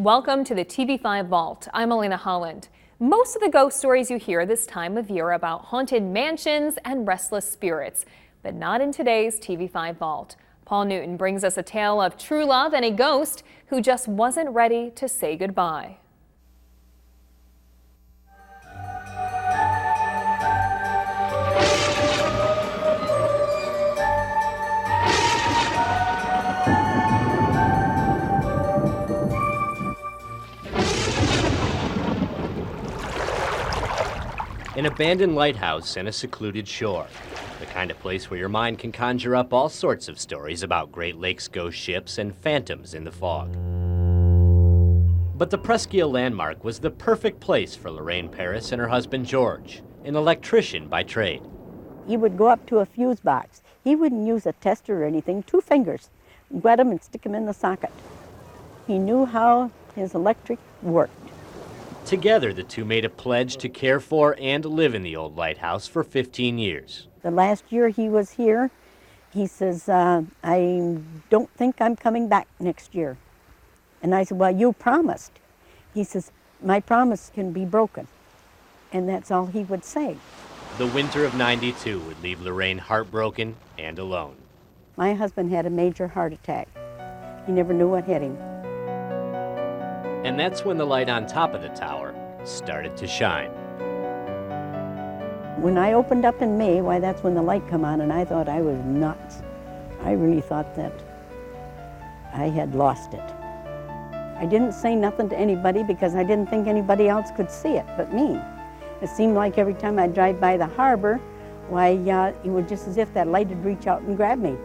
Welcome to the TV5 Vault. I'm Elena Holland. Most of the ghost stories you hear this time of year are about haunted mansions and restless spirits, but not in today's TV5 Vault. Paul Newton brings us a tale of true love and a ghost who just wasn't ready to say goodbye. An abandoned lighthouse and a secluded shore. The kind of place where your mind can conjure up all sorts of stories about Great Lakes ghost ships and phantoms in the fog. But the Presqu'île landmark was the perfect place for Lorraine Paris and her husband George, an electrician by trade. He would go up to a fuse box. He wouldn't use a tester or anything, 2 fingers, wet them and stick them in the socket. He knew how his electric worked. Together, the two made a pledge to care for and live in the old lighthouse for 15 years. The last year he was here, he says, I don't think I'm coming back next year. And I said, well, you promised. He says, my promise can be broken. And that's all he would say. The winter of '92 would leave Lorraine heartbroken and alone. My husband had a major heart attack. He never knew what hit him. And that's when the light on top of the tower started to shine. When I opened up in May, why, that's when the light come on, and I thought I was nuts. I really thought that I had lost it. I didn't say nothing to anybody because I didn't think anybody else could see it but me. It seemed like every time I drive by the harbor, why, it was just as if that light would reach out and grab me.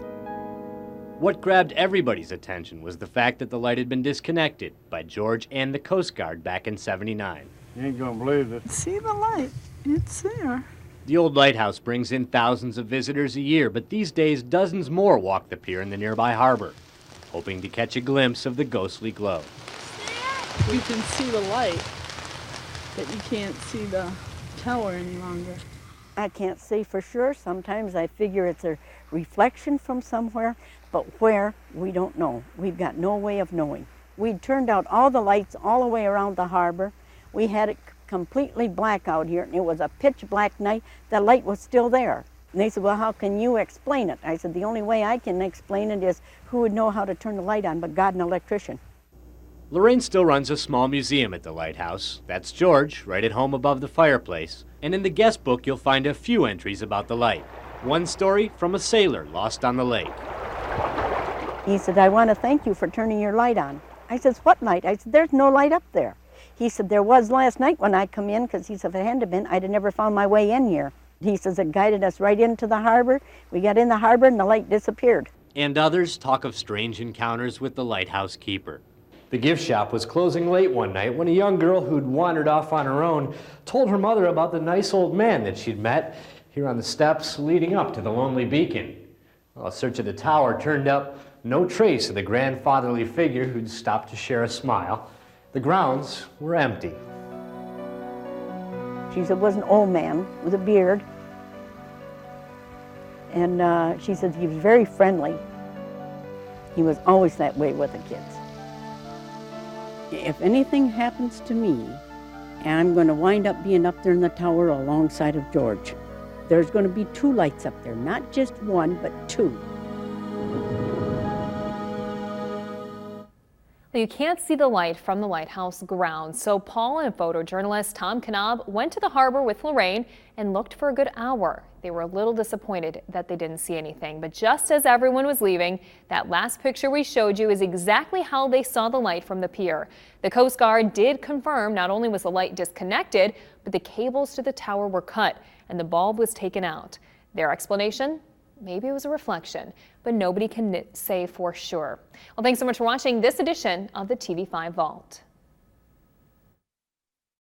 What grabbed everybody's attention was the fact that the light had been disconnected by George and the Coast Guard back in '79. You ain't gonna believe it. See the light, it's there. The old lighthouse brings in thousands of visitors a year, but these days dozens more walk the pier in the nearby harbor, hoping to catch a glimpse of the ghostly glow. You can see the light, but you can't see the tower any longer. I can't say for sure. Sometimes I figure it's a reflection from somewhere, but where, we don't know. We've got no way of knowing. We'd turned out all the lights all the way around the harbor. We had it completely black out here, and it was a pitch black night. The light was still there. And they said, well, how can you explain it? I said, the only way I can explain it is who would know how to turn the light on but God, an electrician. Lorraine still runs a small museum at the lighthouse. That's George, right at home above the fireplace. And in the guest book, you'll find a few entries about the light. One story from a sailor lost on the lake. He said, I want to thank you for turning your light on. I said, what light? I said, there's no light up there. He said, there was last night when I come in, because he said, if it hadn't been, I'd have never found my way in here. He says, it guided us right into the harbor. We got in the harbor and the light disappeared. And others talk of strange encounters with the lighthouse keeper. The gift shop was closing late one night when a young girl who'd wandered off on her own told her mother about the nice old man that she'd met here on the steps leading up to the lonely beacon. Well, a search of the tower turned up no trace of the grandfatherly figure who'd stopped to share a smile. The grounds were empty. She said, it was an old man with a beard. And she said he was very friendly. He was always that way with the kids. If anything happens to me, I'm going to wind up being up there in the tower alongside of George. There's going to be 2 lights up there, not just 1, but 2. You can't see the light from the lighthouse grounds, so Paul and photojournalist Tom Knob went to the harbor with Lorraine and looked for a good hour. They were a little disappointed that they didn't see anything, but just as everyone was leaving, that last picture we showed you is exactly how they saw the light from the pier. The Coast Guard did confirm not only was the light disconnected, but the cables to the tower were cut and the bulb was taken out. Their explanation? Maybe it was a reflection, but nobody can say for sure. Well, thanks so much for watching this edition of the TV5 Vault.